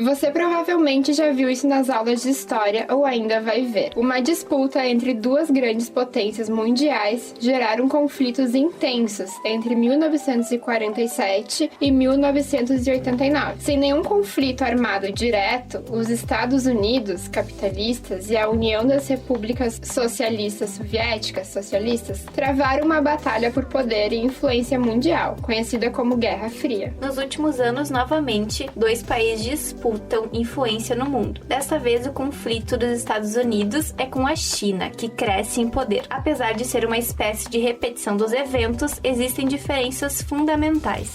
Você provavelmente já viu isso nas aulas de história ou ainda vai ver. Uma disputa entre duas grandes potências mundiais geraram conflitos intensos entre 1947 e 1989. Sem nenhum conflito armado direto, os Estados Unidos capitalistas e a União das Repúblicas Socialistas Soviéticas socialistas travaram uma batalha por poder e influência mundial, conhecida como Guerra Fria. Nos últimos anos, novamente, dois países disputam influência no mundo. Desta vez, o conflito dos Estados Unidos é com a China, que cresce em poder. Apesar de ser uma espécie de repetição dos eventos, existem diferenças fundamentais.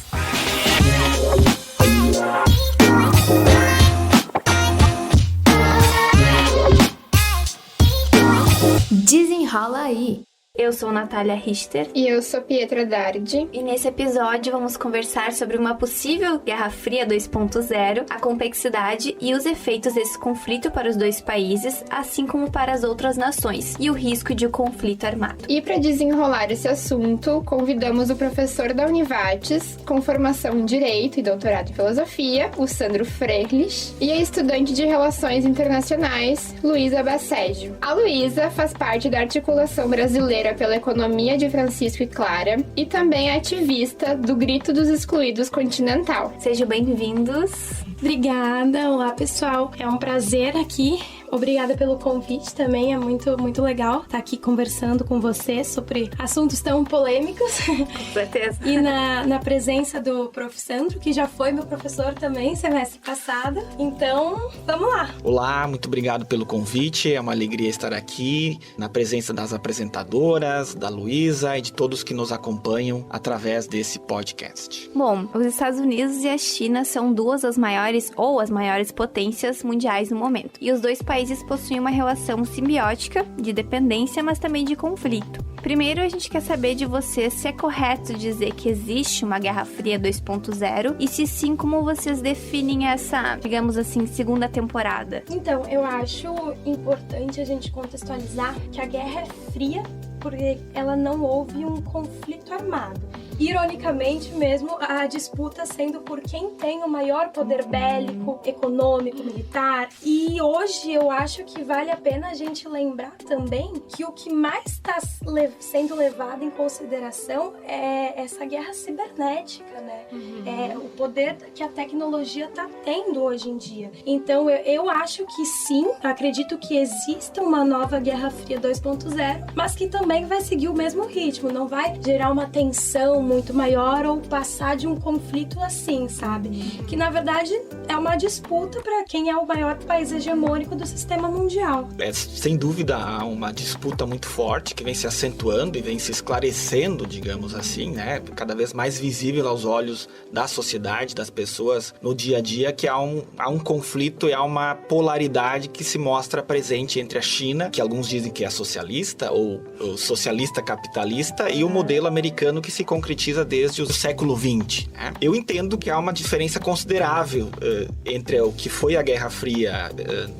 Desenrola aí! Eu sou Natália Richter. E eu sou Pietra Dardi. E nesse episódio vamos conversar sobre uma possível Guerra Fria 2.0, a complexidade e os efeitos desse conflito para os dois países, assim como para as outras nações, e o risco de um conflito armado. E para desenrolar esse assunto, convidamos o professor da Univates, com formação em Direito e doutorado em Filosofia, o Sandro Freirlich, e a estudante de Relações Internacionais, Luísa Baceggio. A Luísa faz parte da articulação brasileira pela economia de Francisco e Clara e também é ativista do Grito dos Excluídos Continental. Sejam bem-vindos. Obrigada, olá pessoal, é um prazer aqui. Obrigada pelo convite também, é muito legal estar aqui conversando com você sobre assuntos tão polêmicos. Com certeza. E na presença do prof. Sandro, que já foi meu professor também semestre passado. Então, vamos lá. Olá, muito obrigado pelo convite, é uma alegria estar aqui na presença das apresentadoras, da Luísa e de todos que nos acompanham através desse podcast. Bom, os Estados Unidos e a China são duas das maiores ou as maiores potências mundiais no momento. E os dois países possuem uma relação simbiótica, de dependência, mas também de conflito. Primeiro, a gente quer saber de você se é correto dizer que existe uma Guerra Fria 2.0 e se sim, como vocês definem essa, digamos assim, segunda temporada. Então, eu acho importante a gente contextualizar que a Guerra é fria porque ela não houve um conflito armado. Ironicamente mesmo, a disputa sendo por quem tem o maior poder bélico, econômico, militar. E hoje eu acho que vale a pena a gente lembrar também que o que mais está sendo levado em consideração é essa guerra cibernética, né? É o poder que a tecnologia está tendo hoje em dia. Então eu acho que sim, acredito que exista uma nova Guerra Fria 2.0, mas que também vai seguir o mesmo ritmo, não vai gerar uma tensão muito maior ou passar de um conflito assim, sabe? Que na verdade é uma disputa para quem é o maior país hegemônico do sistema mundial. Sem dúvida há uma disputa muito forte que vem se acentuando e vem se esclarecendo, digamos assim, né? Cada vez mais visível aos olhos da sociedade, das pessoas no dia a dia, que há um conflito e há uma polaridade que se mostra presente entre a China, que alguns dizem que é socialista ou socialista capitalista, e o modelo americano que se concretiza desde o século XX. Né? Eu entendo que há uma diferença considerável entre o que foi a Guerra Fria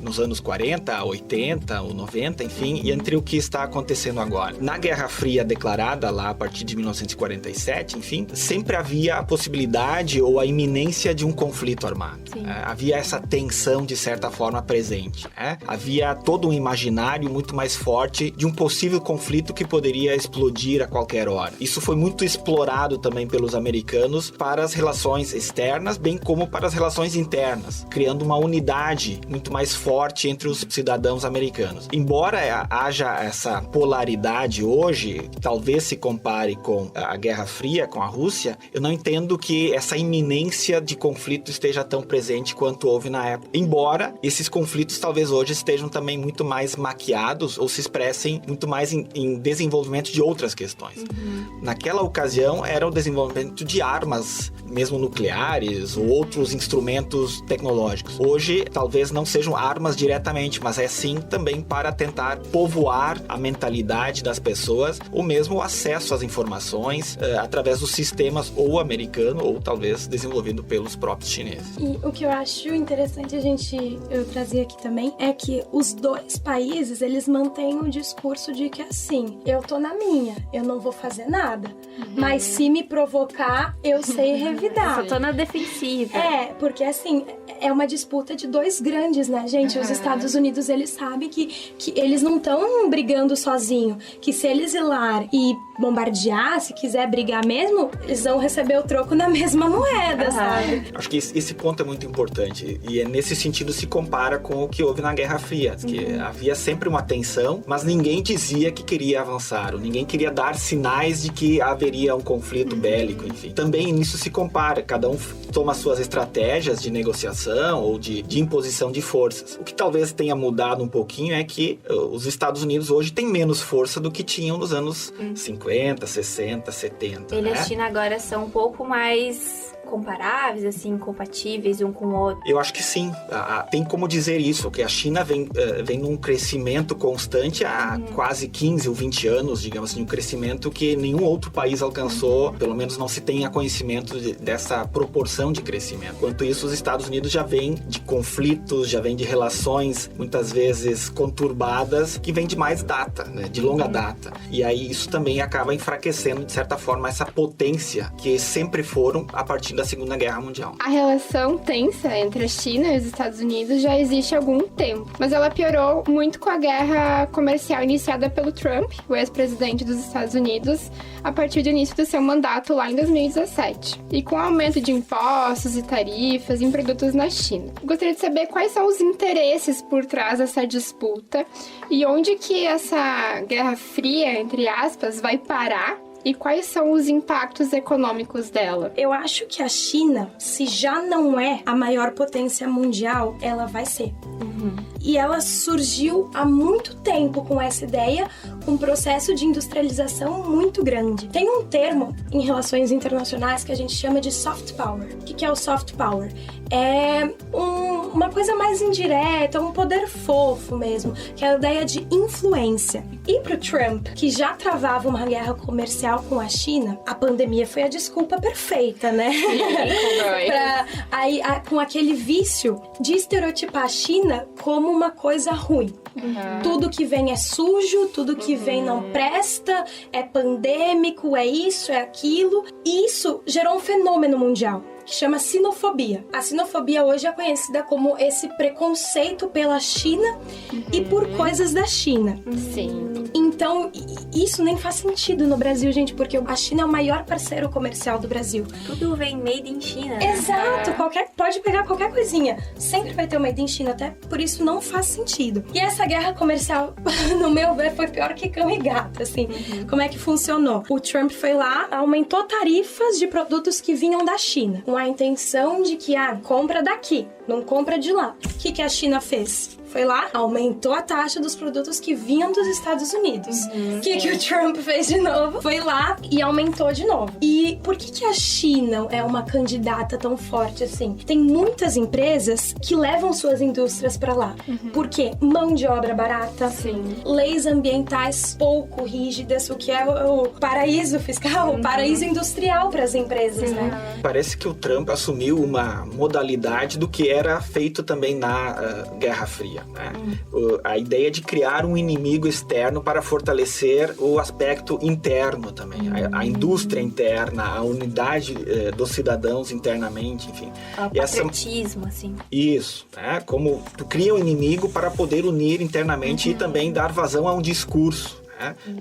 nos anos 40, 80 ou 90, enfim, e entre o que está acontecendo agora. Na Guerra Fria declarada lá a partir de 1947, enfim, sempre havia a possibilidade ou a iminência de um conflito armado. Havia essa tensão, de certa forma, presente. Havia todo um imaginário muito mais forte de um possível conflito que poderia explodir a qualquer hora. Isso foi muito explorado também pelos americanos para as relações externas, bem como para as relações internas, criando uma unidade muito mais forte entre os cidadãos americanos. Embora haja essa polaridade hoje, que talvez se compare com a Guerra Fria, com a Rússia, eu não entendo que essa iminência de conflito esteja tão presente quanto houve na época. Embora esses conflitos talvez hoje estejam também muito mais maquiados ou se expressem muito mais em desenvolvimento de outras questões. Naquela ocasião era o desenvolvimento de armas, mesmo nucleares ou outros instrumentos tecnológicos. Hoje talvez não sejam armas diretamente, mas é sim também para tentar povoar a mentalidade das pessoas, ou mesmo o acesso às informações através dos sistemas ou americano ou talvez desenvolvido pelos próprios chineses. E o que eu acho interessante eu trazer aqui também é que os dois países, eles mantêm o discurso de que assim, eu tô na minha, eu não vou fazer nada. Mas se me provocar, eu sei revidar. Eu tô na defensiva. Porque assim, é uma disputa de dois grandes, né, gente? Os Estados Unidos, eles sabem que eles não estão brigando sozinho, que se eles ir lá e bombardear, se quiser brigar mesmo, eles vão receber o troco na mesma moeda, sabe? Acho que esse ponto é muito importante, e nesse sentido se compara com o que houve na Guerra Fria, que havia sempre uma tensão, mas ninguém dizia que queria avançar, ou ninguém queria dar sinais de que haveria um conflito bélico, enfim. Também nisso se compara, cada um toma suas estratégias de negociação ou de imposição de forças. O que talvez tenha mudado um pouquinho é que os Estados Unidos hoje têm menos força do que tinham nos anos 50, 60, 70. Ele e a China agora são um pouco mais comparáveis, assim, compatíveis um com o outro? Eu acho que sim. Tem como dizer isso, que a China vem num crescimento constante há quase 15 ou 20 anos, digamos assim, um crescimento que nenhum outro país alcançou, pelo menos não se tenha conhecimento dessa proporção de crescimento. Enquanto isso, os Estados Unidos já vêm de conflitos, já vêm de relações muitas vezes conturbadas, que vêm de mais data, né, de longa data. E aí isso também acaba enfraquecendo, de certa forma, essa potência que sempre foram a partir da Segunda Guerra Mundial. A relação tensa entre a China e os Estados Unidos já existe há algum tempo, mas ela piorou muito com a guerra comercial iniciada pelo Trump, o ex-presidente dos Estados Unidos, a partir do início do seu mandato lá em 2017, e com o aumento de impostos e tarifas em produtos na China. Gostaria de saber quais são os interesses por trás dessa disputa e onde que essa Guerra Fria, entre aspas, vai parar. E quais são os impactos econômicos dela? Eu acho que a China, se já não é a maior potência mundial, ela vai ser. E ela surgiu há muito tempo com essa ideia, com um processo de industrialização muito grande. Tem um termo em relações internacionais que a gente chama de soft power. O que é o soft power? É uma coisa mais indireta, um poder fofo mesmo, que é a ideia de influência. E pro Trump, que já travava uma guerra comercial com a China, a pandemia foi a desculpa perfeita, né? Com aquele vício de estereotipar a China como uma coisa ruim. Tudo que vem é sujo, tudo que vem não presta, é pandêmico, é isso, é aquilo. E isso gerou um fenômeno mundial que chama sinofobia. A sinofobia hoje é conhecida como esse preconceito pela China e por coisas da China. Sim. Então, isso nem faz sentido no Brasil, gente, porque a China é o maior parceiro comercial do Brasil. Tudo vem made in China. Exato, pode pegar qualquer coisinha. Sempre vai ter o made in China, até por isso não faz sentido. E essa guerra comercial, no meu ver, foi pior que cão e gato, assim. Como é que funcionou? O Trump foi lá, aumentou tarifas de produtos que vinham da China, com a intenção de que, compra daqui, não compra de lá. O que a China fez? Foi lá, aumentou a taxa dos produtos que vinham dos Estados Unidos. O que o Trump fez de novo? Foi lá e aumentou de novo. E por que a China é uma candidata tão forte assim? Tem muitas empresas que levam suas indústrias para lá. Porque mão de obra barata, leis ambientais pouco rígidas, o que é o paraíso fiscal, o paraíso industrial para as empresas, né? Parece que o Trump assumiu uma modalidade do que era feito também na Guerra Fria. Né? A ideia de criar um inimigo externo para fortalecer o aspecto interno também, a indústria interna, a unidade dos cidadãos internamente, enfim. O patriotismo, assim. Isso, né? Como tu cria um inimigo para poder unir internamente e também dar vazão a um discurso.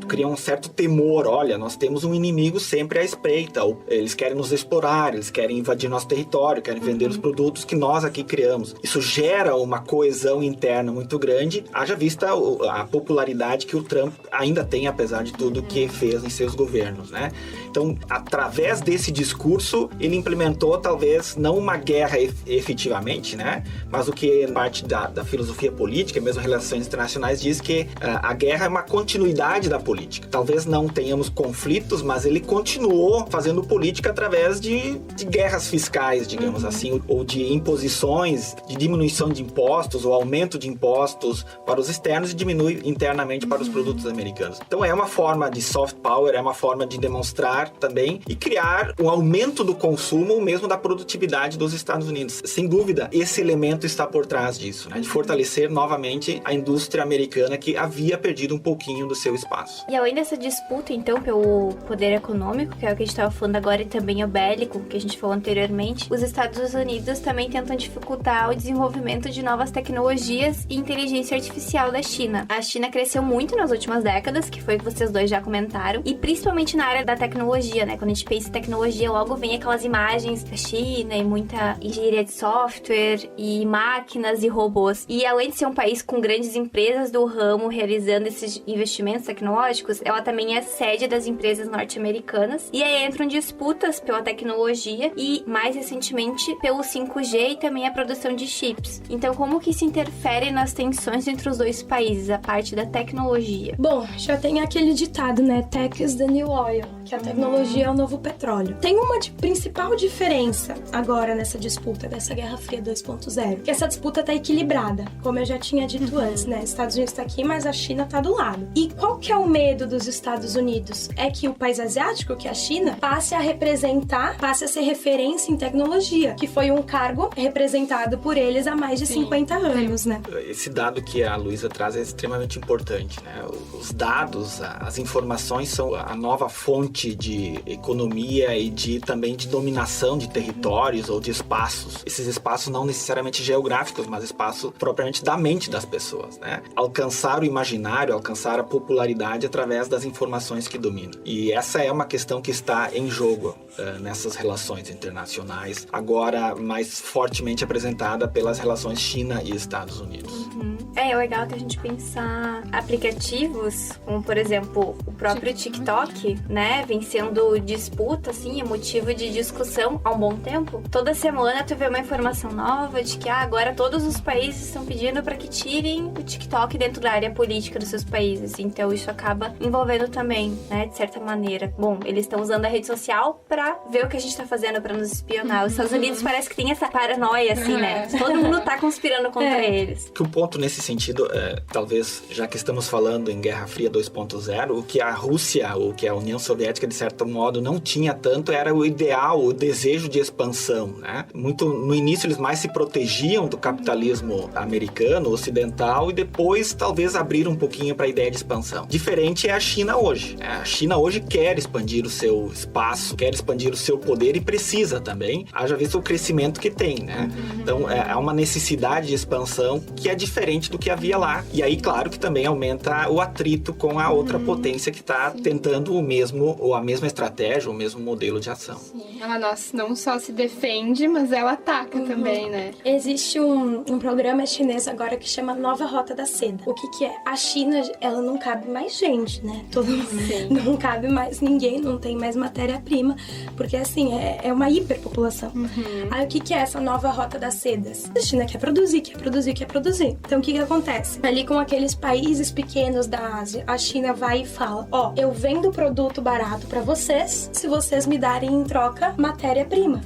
Tu cria um certo temor, olha, nós temos um inimigo sempre à espreita, eles querem nos explorar, eles querem invadir nosso território, querem vender os produtos que nós aqui criamos. Isso gera uma coesão interna muito grande, haja vista a popularidade que o Trump ainda tem, apesar de tudo que fez em seus governos, né? Então, através desse discurso, ele implementou talvez não uma guerra efetivamente, né? Mas o que parte da filosofia política, mesmo relações internacionais, diz que a guerra é uma continuidade da política. Talvez não tenhamos conflitos, mas ele continuou fazendo política através de guerras fiscais, digamos assim, ou de imposições, de diminuição de impostos, ou aumento de impostos para os externos e diminui internamente para os produtos americanos. Então é uma forma de soft power, é uma forma de demonstrar também e criar um aumento do consumo, mesmo da produtividade dos Estados Unidos. Sem dúvida, esse elemento está por trás disso, né? De fortalecer novamente a indústria americana que havia perdido um pouquinho do seu seu espaço. E além dessa disputa, então, pelo poder econômico, que é o que a gente estava falando agora, e também o bélico, que a gente falou anteriormente, os Estados Unidos também tentam dificultar o desenvolvimento de novas tecnologias e inteligência artificial da China. A China cresceu muito nas últimas décadas, que foi o que vocês dois já comentaram, e principalmente na área da tecnologia, né? Quando a gente pensa em tecnologia, logo vem aquelas imagens da China e muita engenharia de software e máquinas e robôs. E além de ser um país com grandes empresas do ramo realizando esses investimentos tecnológicos, ela também é sede das empresas norte-americanas. E aí entram disputas pela tecnologia e, mais recentemente, pelo 5G e também a produção de chips. Então, como que isso interfere nas tensões entre os dois países, a parte da tecnologia? Bom, já tem aquele ditado, né? Tech is the new oil, que a tecnologia é o novo petróleo. Tem uma principal diferença agora nessa disputa dessa Guerra Fria 2.0, que essa disputa tá equilibrada, como eu já tinha dito antes, né? Estados Unidos tá aqui, mas a China tá do lado. E qual que é o medo dos Estados Unidos? É que o país asiático, que é a China, passe a representar, passe a ser referência em tecnologia, que foi um cargo representado por eles há mais de 50 anos, né? Esse dado que a Luísa traz é extremamente importante, né? Os dados, as informações são a nova fonte de economia e também de dominação de territórios ou de espaços. Esses espaços não necessariamente geográficos, mas espaços propriamente da mente das pessoas, né? Alcançar o imaginário, alcançar a popularidade através das informações que dominam. E essa é uma questão que está em jogo nessas relações internacionais, agora mais fortemente apresentada pelas relações China e Estados Unidos. É legal que a gente pensar aplicativos, como por exemplo o próprio TikTok, né, vem sendo disputa, assim, é motivo de discussão há um bom tempo. Toda semana tu vê uma informação nova de que agora todos os países estão pedindo para que tirem o TikTok dentro da área política dos seus países, então isso acaba envolvendo também, né, de certa maneira. Bom, eles estão usando a rede social para ver o que a gente tá fazendo para nos espionar. Os Estados Unidos parece que tem essa paranoia, assim, né? Todo mundo tá conspirando contra eles. Que o ponto nesse sentido, talvez, já que estamos falando em Guerra Fria 2.0, o que a Rússia, ou que a União Soviética, de certo modo, não tinha tanto, era o ideal, o desejo de expansão, né? Muito, no início, eles mais se protegiam do capitalismo americano, ocidental, e depois, talvez, abriram um pouquinho para a ideia de expansão. Diferente é a China hoje. A China hoje quer expandir o seu espaço, quer expandir o seu poder e precisa também, haja visto o crescimento que tem, né? Então, é uma necessidade de expansão que é diferente do que havia lá. E aí, claro que também aumenta o atrito com a outra potência que está tentando o mesmo, ou a mesma estratégia, o mesmo modelo de ação. Sim, ela não só se defende, mas ela ataca também, né? Existe um programa chinês agora que chama Nova Rota da Seda. O que é? A China, ela não cabe mais gente, né? Não cabe mais ninguém, não tem mais matéria-prima, porque assim, é uma hiperpopulação. Aí o que é essa Nova Rota das Sedas? A China quer produzir. Então o que acontece? Ali com aqueles países pequenos da Ásia, a China vai e fala, eu vendo produto barato pra vocês, se vocês me darem em troca matéria-prima.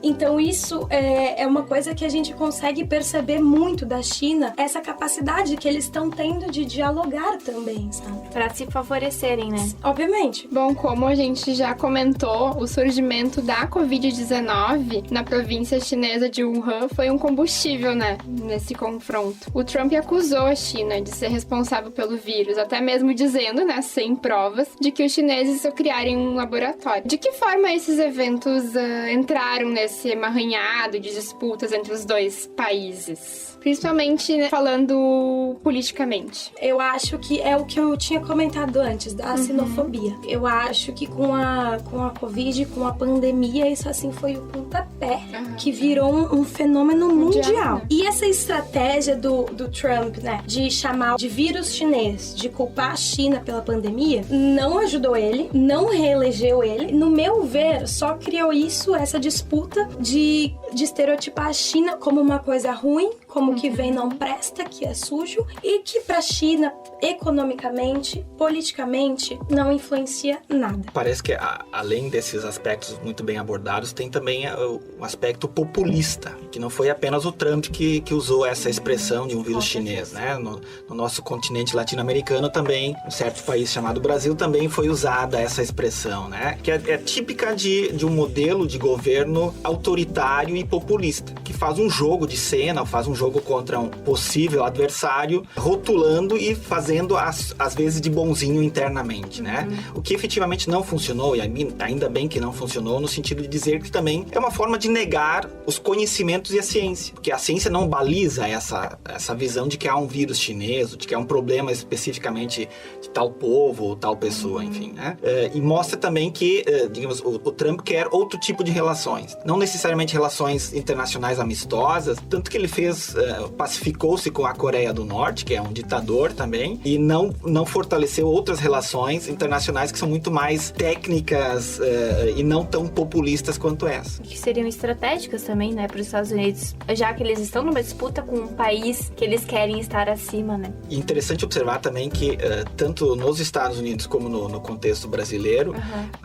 Então isso é uma coisa que a gente consegue perceber muito da China, essa capacidade que eles estão tendo de dialogar também, sabe? Pra se favorecerem, né? Obviamente. Bom, como a gente já comentou, o surgimento da Covid-19 na província chinesa de Wuhan foi um combustível, né, nesse confronto. O Trump acusou a China de ser responsável pelo vírus, até mesmo dizendo, né, sem provas, de que os chineses só criarem um laboratório. De que forma esses eventos entraram nesse emaranhado de disputas entre os dois países? Principalmente, né, falando politicamente. Eu acho que é o que eu tinha comentado antes, da xenofobia. Eu acho que com a Covid, com a pandemia, isso assim foi o pontapé que virou um fenômeno mundial. E essa estratégia do Trump, né, de chamar de vírus chinês, de culpar a China pela pandemia, não ajudou ele, não reelegeu ele. No meu ver, só criou essa disputa de estereotipar a China como uma coisa ruim, como que vem não presta, que é sujo, e que pra China, economicamente, politicamente, não influencia nada. Parece que, além desses aspectos muito bem abordados, tem também o aspecto populista, que não foi apenas o Trump que usou essa expressão de um vírus chinês, né? No nosso continente latino-americano também, em certo país chamado Brasil, também foi usada essa expressão, né? Que é típica de um modelo de governo autoritário regime populista, que faz um jogo de cena, faz um jogo contra um possível adversário, rotulando e fazendo às vezes de bonzinho internamente, né? O que efetivamente não funcionou, e ainda bem que não funcionou, no sentido de dizer que também é uma forma de negar os conhecimentos e a ciência, porque a ciência não baliza essa visão de que há um vírus chinês, de que há um problema especificamente de tal povo ou tal pessoa, enfim, né? E mostra também que, digamos, o Trump quer outro tipo de relações, não necessariamente relações internacionais amistosas, tanto que ele pacificou-se com a Coreia do Norte, que é um ditador também, e não fortaleceu outras relações internacionais que são muito mais técnicas e não tão populistas quanto essa. Que seriam estratégicas também, né, para os Estados Unidos, já que eles estão numa disputa com um país que eles querem estar acima, né? E interessante observar também que, tanto nos Estados Unidos como no contexto brasileiro,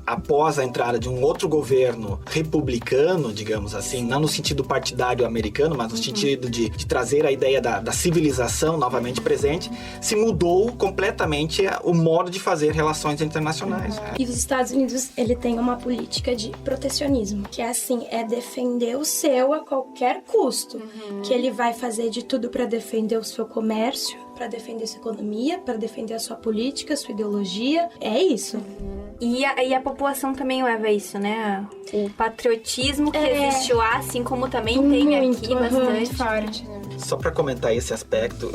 após a entrada de um outro governo republicano, digamos assim, não no sentido partidário americano, mas no sentido de trazer a ideia da civilização novamente presente, se mudou completamente o modo de fazer relações internacionais. E os Estados Unidos, ele tem uma política de protecionismo, que é assim, é defender o seu a qualquer custo, que ele vai fazer de tudo para defender o seu comércio, para defender sua economia, para defender a sua política, a sua ideologia, é isso. E a população também leva isso, né? O patriotismo que existe lá, assim como também tem aqui bastante. Forte, né? Só para comentar esse aspecto,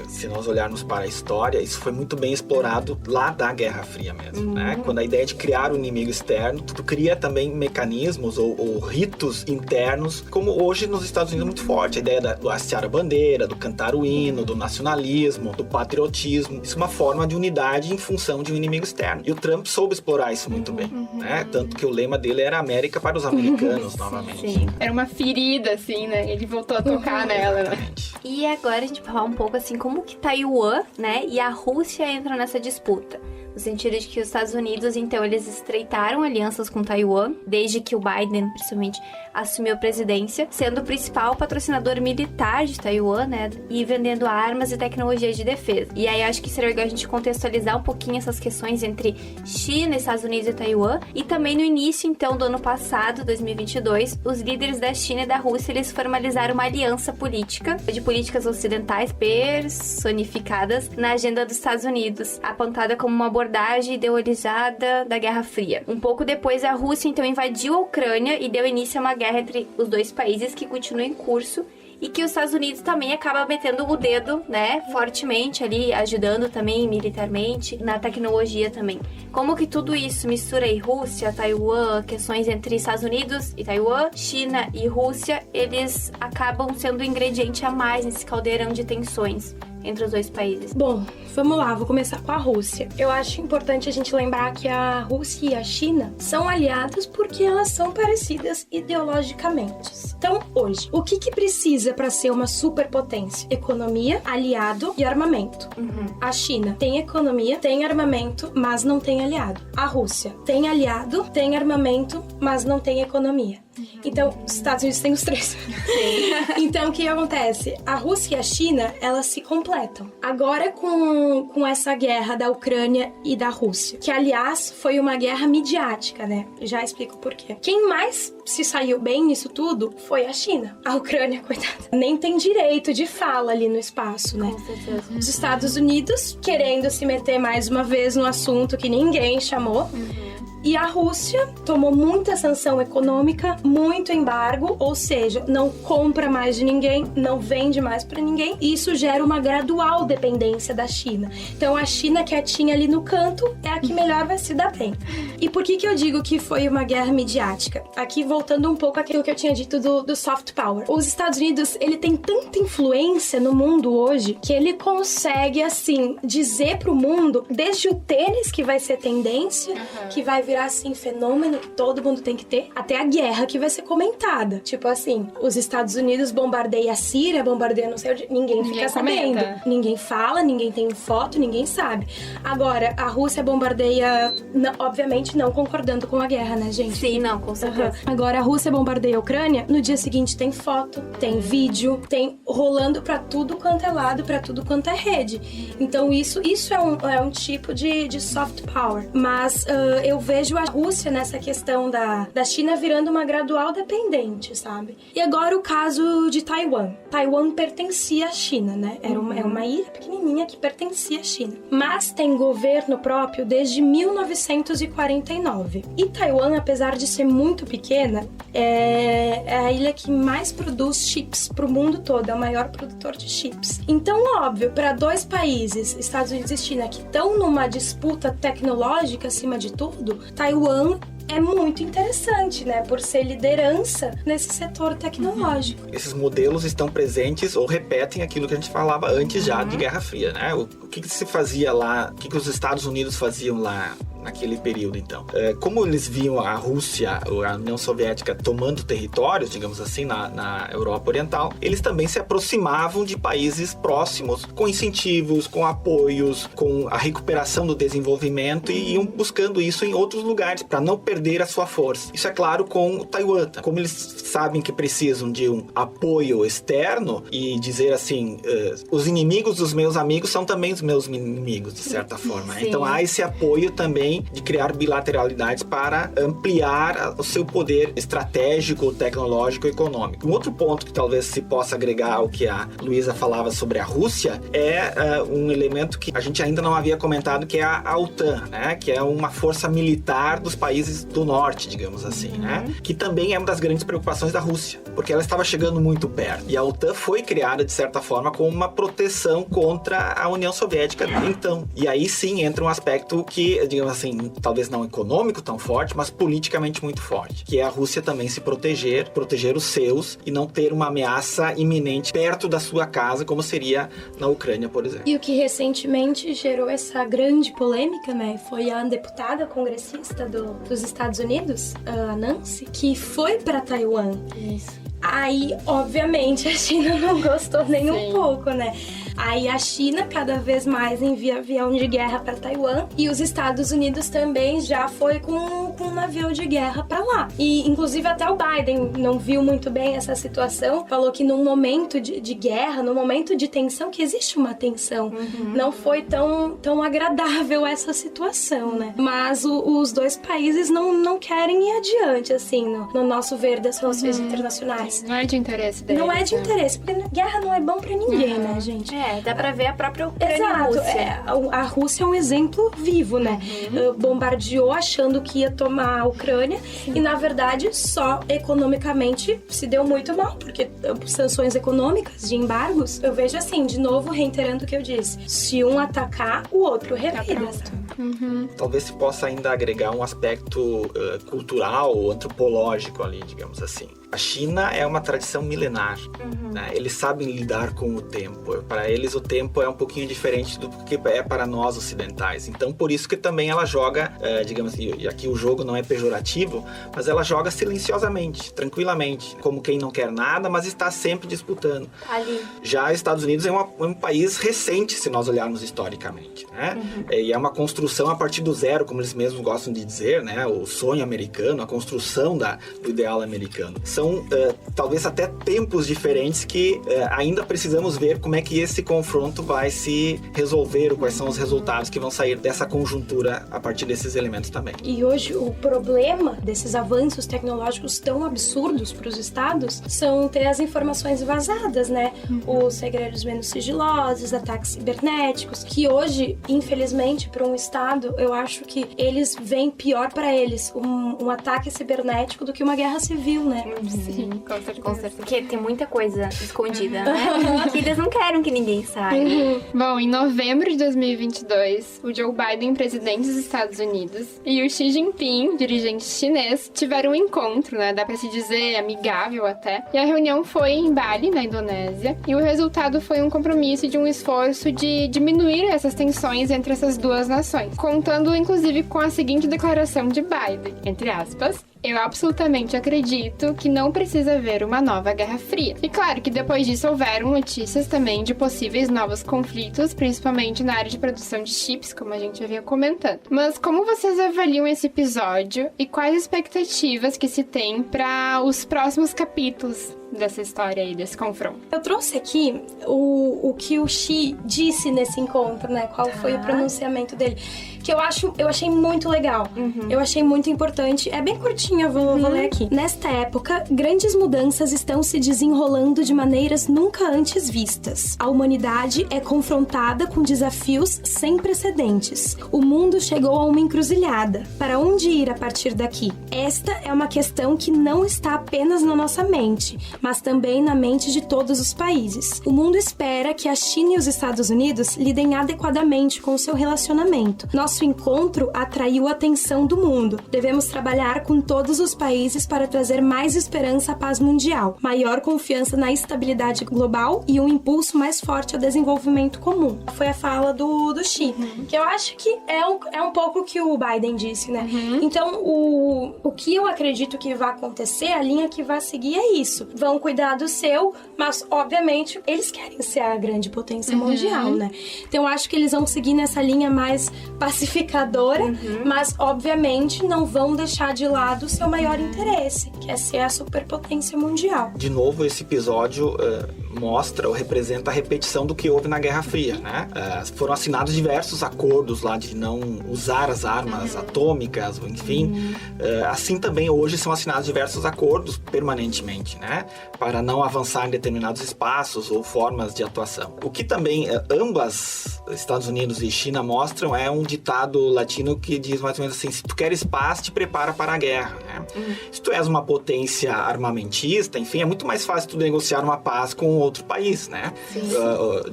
se nós olharmos para a história, isso foi muito bem explorado lá da Guerra Fria mesmo, né? Quando a ideia de criar um inimigo externo, tu cria também mecanismos ou ritos internos, como hoje nos Estados Unidos é muito forte, a ideia do hastear a bandeira, do cantar o hino, do nacionalismo, do patriotismo. Isso é uma forma de unidade em função de um inimigo externo. E o Trump soube explorar isso muito bem, né? Tanto que o lema dele era América para os americanos, novamente. Sim. Era uma ferida, assim, né? Ele voltou a tocar nela, né? E agora a gente vai falar um pouco assim, como que Taiwan, né, e a Rússia entram nessa disputa. No sentido de que os Estados Unidos, então, eles estreitaram alianças com Taiwan, desde que o Biden, principalmente, assumiu a presidência, sendo o principal patrocinador militar de Taiwan, né, e vendendo armas e tecnologias de defesa. E aí, acho que seria legal a gente contextualizar um pouquinho essas questões entre China, Estados Unidos e Taiwan. E também no início, então, do ano passado, 2022, os líderes da China e da Rússia, eles formalizaram uma aliança política, de políticas ocidentais personificadas na agenda dos Estados Unidos, apontada como uma abordagem ideolizada da Guerra Fria. Um pouco depois, a Rússia, então, invadiu a Ucrânia e deu início a uma guerra entre os dois países que continua em curso e que os Estados Unidos também acaba metendo o dedo, né, fortemente ali, ajudando também militarmente, na tecnologia também. Como que tudo isso mistura aí Rússia, Taiwan, questões entre Estados Unidos e Taiwan, China e Rússia, eles acabam sendo um ingrediente a mais nesse caldeirão de tensões entre os dois países. Bom, vamos lá, vou começar com a Rússia. Eu acho importante a gente lembrar que a Rússia e a China são aliadas porque elas são parecidas ideologicamente. Então, hoje, o que precisa para ser uma superpotência? Economia, aliado e armamento. A China tem economia, tem armamento, mas não tem aliado. A Rússia tem aliado, tem armamento, mas não tem economia. Então, os Estados Unidos têm os três. Então, o que acontece? A Rússia e a China, elas se completam. Agora, com essa guerra da Ucrânia e da Rússia, que, aliás, foi uma guerra midiática, né? Já explico por quê. Quem mais se saiu bem nisso tudo foi a China. A Ucrânia, coitada, nem tem direito de fala ali no espaço, né? Com certeza. Os Estados Unidos querendo se meter mais uma vez no assunto que ninguém chamou. E a Rússia tomou muita sanção econômica, muito embargo, ou seja, não compra mais de ninguém, não vende mais para ninguém. E isso gera uma gradual dependência da China. Então a China quietinha ali no canto é a que melhor vai se dar bem. E por que eu digo que foi uma guerra midiática? Aqui voltando um pouco àquilo que eu tinha dito do soft power. Os Estados Unidos, ele tem tanta influência no mundo hoje que ele consegue, assim, dizer pro mundo, desde o tênis que vai ser tendência, que vai virar assim, fenômeno que todo mundo tem que ter, até a guerra que vai ser comentada. Tipo assim, os Estados Unidos bombardeiam a Síria, bombardeiam não sei onde, ninguém fica sabendo. Ninguém fala, ninguém tem foto, ninguém sabe. Agora, a Rússia bombardeia, obviamente não concordando com a guerra, né, gente? Sim, não, com certeza. Agora, a Rússia bombardeia a Ucrânia, no dia seguinte tem foto, tem vídeo, tem rolando pra tudo quanto é lado, pra tudo quanto é rede. Então, isso é um tipo de soft power. Mas eu vejo vejo a Rússia nessa questão da China virando uma gradual dependente, sabe? E agora o caso de Taiwan. Taiwan pertencia à China, né? É uma ilha pequenininha que pertencia à China. Mas tem governo próprio desde 1949. E Taiwan, apesar de ser muito pequena, é a ilha que mais produz chips pro mundo todo, é o maior produtor de chips. Então, óbvio, para dois países, Estados Unidos e China, que estão numa disputa tecnológica acima de tudo, Taiwan é muito interessante, né? Por ser liderança nesse setor tecnológico. Esses modelos estão presentes ou repetem aquilo que a gente falava antes já de Guerra Fria, né? O que se fazia lá, o que os Estados Unidos faziam lá naquele período, então? Como eles viam a Rússia, ou a União Soviética, tomando territórios, digamos assim, na Europa Oriental, eles também se aproximavam de países próximos, com incentivos, com apoios, com a recuperação do desenvolvimento e iam buscando isso em outros lugares, para não perder a sua força. Isso é claro com Taiwan. Como eles sabem que precisam de um apoio externo e dizer assim, os inimigos dos meus amigos são também os meus inimigos, de certa forma. Sim. Então há esse apoio também de criar bilateralidades para ampliar o seu poder estratégico, tecnológico e econômico. Um outro ponto que talvez se possa agregar ao que a Luísa falava sobre a Rússia é um elemento que a gente ainda não havia comentado, que é a OTAN, né? Que é uma força militar dos países do norte, digamos assim, né? Que também é uma das grandes preocupações da Rússia, porque ela estava chegando muito perto. E a OTAN foi criada, de certa forma, como uma proteção contra a União Soviética então. E aí sim entra um aspecto que, digamos assim, talvez não econômico tão forte, mas politicamente muito forte, que é a Rússia também se proteger os seus e não ter uma ameaça iminente perto da sua casa, como seria na Ucrânia, por exemplo. E o que recentemente gerou essa grande polêmica, né, foi a deputada congressista dos Estados Unidos, a Nancy, que foi para Taiwan. Isso. Aí, obviamente, a China não gostou nem um pouco, né? Aí a China cada vez mais envia avião de guerra para Taiwan e os Estados Unidos também já foi com um navio de guerra para lá. E inclusive até o Biden não viu muito bem essa situação, falou que num momento de guerra, num momento de tensão, que existe uma tensão, não foi tão agradável essa situação, né? Mas os dois países não querem ir adiante, assim, no nosso ver das relações internacionais. Não é de interesse deles. Não é de interesse, porque guerra não é bom pra ninguém, né, gente? Dá pra ver a própria Ucrânia. Exato, e Rússia. A Rússia é um exemplo vivo, né? Bombardeou achando que ia tomar a Ucrânia e, na verdade, só economicamente se deu muito mal, porque sanções econômicas, de embargos, eu vejo assim, de novo, reiterando o que eu disse, se um atacar, o outro revida. Talvez se possa ainda agregar um aspecto cultural ou antropológico ali, digamos assim. A China é uma tradição milenar, né? Eles sabem lidar com o tempo. Para eles o tempo é um pouquinho diferente do que é para nós ocidentais. Então por isso que também ela joga, digamos assim, e aqui o jogo não é pejorativo, mas ela joga silenciosamente, tranquilamente, como quem não quer nada, mas está sempre disputando. Ali. Já os Estados Unidos é um país recente, se nós olharmos historicamente, né? E é uma construção a partir do zero, como eles mesmos gostam de dizer, né? O sonho americano, a construção do ideal americano. São talvez até tempos diferentes que ainda precisamos ver como é que esse confronto vai se resolver, ou quais são os resultados que vão sair dessa conjuntura a partir desses elementos também. E hoje o problema desses avanços tecnológicos tão absurdos para os estados são ter as informações vazadas, né? Os segredos menos sigilosos, ataques cibernéticos, que hoje, infelizmente, para um estado, eu acho que eles veem pior para eles um ataque cibernético do que uma guerra civil, né? Sim, com certeza. Porque tem muita coisa escondida, né? Que eles não querem que ninguém saiba. Bom, em novembro de 2022, o Joe Biden, presidente dos Estados Unidos, e o Xi Jinping, dirigente chinês, tiveram um encontro, né? Dá pra se dizer amigável até. E a reunião foi em Bali, na Indonésia, e o resultado foi um compromisso de um esforço de diminuir essas tensões entre essas duas nações, contando inclusive com a seguinte declaração de Biden, entre aspas: eu absolutamente acredito que não precisa haver uma nova Guerra Fria. E claro que depois disso houveram notícias também de possíveis novos conflitos, principalmente na área de produção de chips, como a gente já vinha comentando. Mas como vocês avaliam esse episódio e quais expectativas que se tem para os próximos capítulos dessa história aí, desse confronto? Eu trouxe aqui o que o Xi disse nesse encontro, né? Qual foi o pronunciamento dele. Que eu achei muito legal. Eu achei muito importante. É bem curtinho, eu vou ler aqui. Nesta época, grandes mudanças estão se desenrolando de maneiras nunca antes vistas. A humanidade é confrontada com desafios sem precedentes. O mundo chegou a uma encruzilhada. Para onde ir a partir daqui? Esta é uma questão que não está apenas na nossa mente, mas também na mente de todos os países. O mundo espera que a China e os Estados Unidos lidem adequadamente com o seu relacionamento. Nosso encontro atraiu a atenção do mundo. Devemos trabalhar com todos os países para trazer mais esperança à paz mundial, maior confiança na estabilidade global e um impulso mais forte ao desenvolvimento comum. Foi a fala do Xi, que eu acho que é um pouco o que o Biden disse, né? Então, o que eu acredito que vai acontecer, a linha que vai seguir é isso. Vão cuidar do seu, mas, obviamente, eles querem ser a grande potência mundial, né? Então, eu acho que eles vão seguir nessa linha mais pacificadora, mas, obviamente, não vão deixar de lado o seu maior interesse, que é ser a superpotência mundial. De novo, esse episódio mostra ou representa a repetição do que houve na Guerra Fria, né? Foram assinados diversos acordos lá de não usar as armas atômicas, enfim. Assim também hoje são assinados diversos acordos permanentemente, né? Para não avançar em determinados espaços ou formas de atuação. O que também ambas, Estados Unidos e China, mostram é um ditado latino que diz mais ou menos assim: se tu queres paz, te prepara para a guerra, né? Se tu és uma potência armamentista, enfim, é muito mais fácil tu negociar uma paz com outro país, né?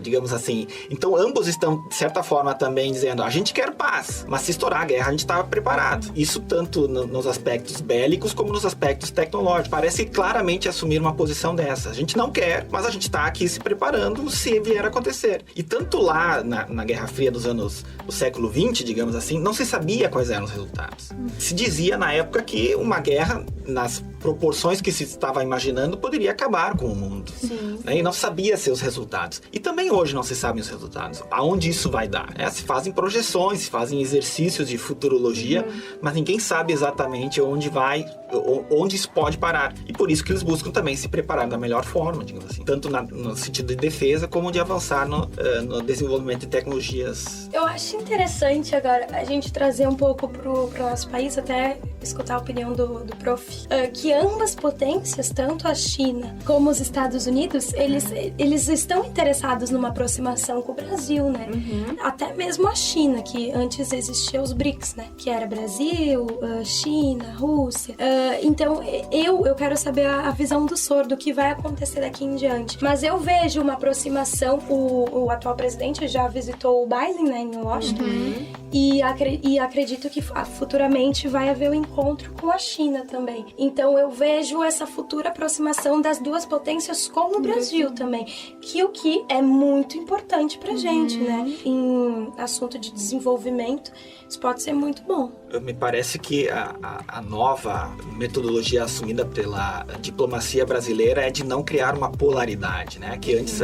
Digamos assim. Então, ambos estão, de certa forma, também dizendo: a gente quer paz, mas se estourar a guerra, a gente está preparado. Isso tanto nos aspectos bélicos como nos aspectos tecnológicos. Parece claramente assumir uma posição dessa. A gente não quer, mas a gente está aqui se preparando se vier a acontecer. E tanto lá na Guerra Fria do século XX, digamos assim, não se sabia quais eram os resultados. Se dizia na época que uma guerra, nas proporções que se estava imaginando, poderia acabar com o mundo. Né? E não sabia seus resultados. E também hoje não se sabem os resultados. Aonde isso vai dar? Se fazem projeções, se fazem exercícios de futurologia, mas ninguém sabe exatamente onde isso pode parar. E por isso que eles buscam também se preparar da melhor forma, digamos assim. Tanto no sentido de defesa, como de avançar no desenvolvimento de tecnologias. Eu acho interessante agora a gente trazer um pouco pro nosso país, até escutar a opinião do prof, que ambas potências, tanto a China como os Estados Unidos, eles estão interessados numa aproximação com o Brasil, né? Até mesmo a China, que antes existia os BRICS, né? Que era Brasil, China, Rússia. Então, eu quero saber a visão do Sor, do que vai acontecer daqui em diante. Mas eu vejo uma aproximação, o atual presidente já visitou o Biden, né, em Washington, e acredito que futuramente vai haver um encontro com a China também. Então, eu vejo essa futura aproximação das duas potências com o Brasil também, o que é muito importante pra gente, né? Em assunto de desenvolvimento, isso pode ser muito bom. Me parece que a nova metodologia assumida pela diplomacia brasileira é de não criar uma polaridade, né? Que antes,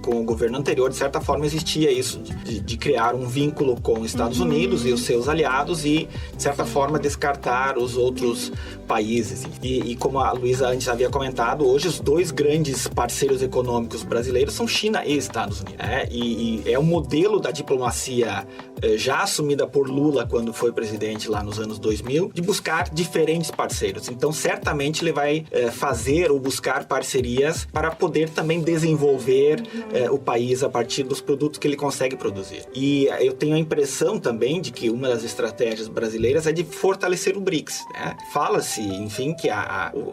com o governo anterior, de certa forma, existia isso, de criar um vínculo com os Estados Unidos e os seus aliados e, de certa forma, descartar os outros países. E como a Luísa antes havia comentado, hoje os dois grandes parceiros econômicos brasileiros são China e Estados Unidos. E é o modelo da diplomacia já assumida por Lula quando foi presidente lá nos anos 2000, de buscar diferentes parceiros. Então, certamente ele vai fazer ou buscar parcerias para poder também desenvolver o país a partir dos produtos que ele consegue produzir. E eu tenho a impressão também de que uma das estratégias brasileiras é de fortalecer o BRICS, né? Fala-se, enfim, que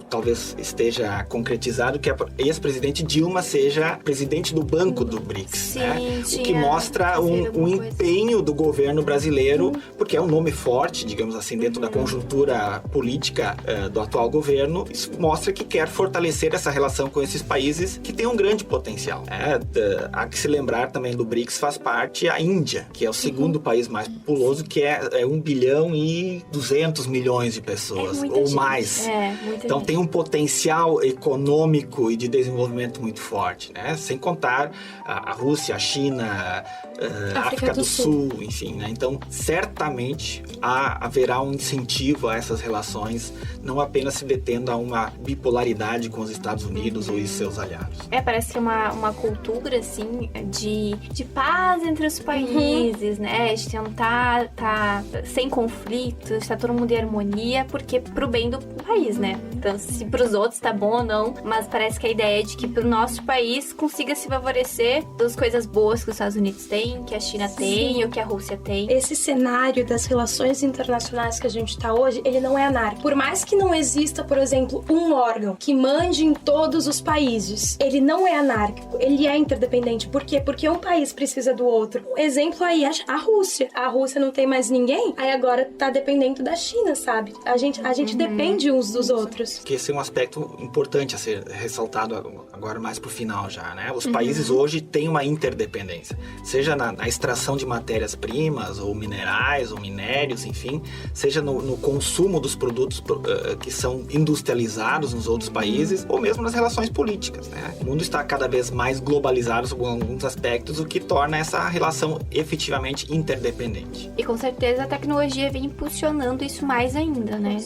talvez esteja concretizado que a ex-presidente Dilma seja presidente do banco do BRICS, né? O que mostra um empenho do governo brasileiro, porque é um nome forte, digamos assim, dentro da conjuntura política do atual governo. Isso mostra que quer fortalecer essa relação com esses países que têm um grande potencial. Há que se lembrar também do BRICS, faz parte a Índia, que é o segundo país mais populoso, que é 1 bilhão e 200 milhões de pessoas, ou gente. Mais. Então gente. Tem um potencial econômico e de desenvolvimento muito forte, né? Sem contar a Rússia, a China, a África do Sul, enfim, né? Então, certamente haverá um incentivo a essas relações, não apenas se detendo a uma bipolaridade com os Estados Unidos ou os seus aliados. Parece que é uma cultura, assim, de paz entre os países, né? De tentar estar sem conflitos, estar todo mundo em harmonia, porque pro bem do país, né? Então, se pros outros tá bom ou não, mas parece que a ideia é de que pro nosso país consiga se favorecer das coisas boas que os Estados Unidos têm, que a China tem ou que a Rússia tem. Esse cenário das relações internacionais que a gente tá hoje, ele não é anárquico. Por mais que não exista, por exemplo, um órgão que mande em todos os países, ele não é anárquico, ele é interdependente. Por quê? Porque um país precisa do outro. Um exemplo aí, a Rússia. A Rússia não tem mais ninguém, aí agora tá dependendo da China, sabe? A gente depende uns dos outros. Que esse é um aspecto importante a ser ressaltado agora mais pro final já, né? Os países hoje têm uma interdependência, seja na extração de matérias-primas, ou minerais, ou minérios, enfim, seja no consumo dos produtos que são industrializados nos outros países, ou mesmo nas relações políticas, né? O mundo está cada vez mais globalizado sob alguns aspectos, o que torna essa relação efetivamente interdependente. E com certeza a tecnologia vem impulsionando isso mais ainda, né?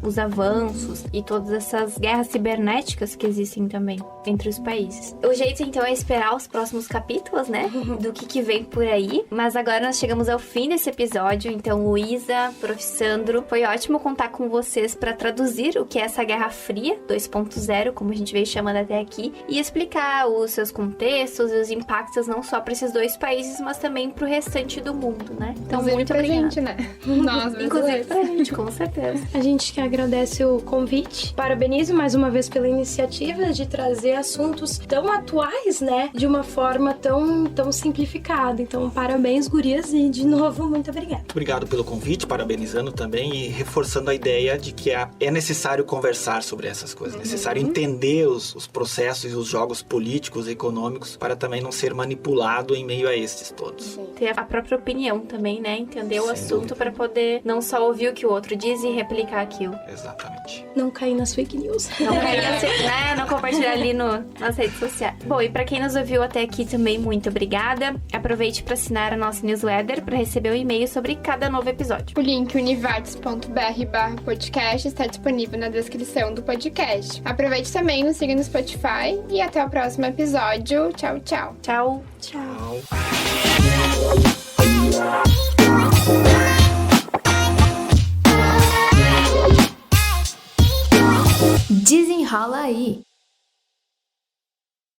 Os avanços e todas essas guerras cibernéticas que existem também entre os países. O jeito, então, é esperar os próximos capítulos, né? Do que vem por aí. Mas agora nós chegamos ao fim desse episódio. Então, Luísa, Prof. Sandro, foi ótimo contar com vocês para traduzir o que é essa Guerra Fria 2.0, como a gente veio chamando até aqui, e explicar os seus contextos e os impactos não só para esses dois países, mas também para o restante do mundo, né? Então, muito presente, né? Nós, inclusive pra gente, com certeza. A gente que agradece o convite. Parabenizo mais uma vez pela iniciativa de trazer assuntos tão atuais, né? De uma forma tão simplificada. Então, parabéns, gurias, e de novo, muito obrigada. Muito obrigado pelo convite, parabenizando também e reforçando a ideia de que é necessário conversar sobre essas coisas, é necessário entender os processos e os jogos políticos e econômicos para também não ser manipulado em meio a estes todos. Ter a própria opinião também, né? Entender o assunto para poder não só ouvir o que o outro diz e replicar aquilo. Exatamente. Não cair nas fake news. Não cair né? Não compartilhar ali nas redes sociais. Bom, e para quem nos ouviu até aqui também, muito obrigada. Aproveite para assinar a nossa newsletter para receber um e-mail sobre cada novo episódio. O link univates.br/podcast está disponível na descrição do podcast. Aproveite também, nos siga no Spotify e até o próximo episódio. Tchau, tchau. Tchau. Tchau. Desenrola aí.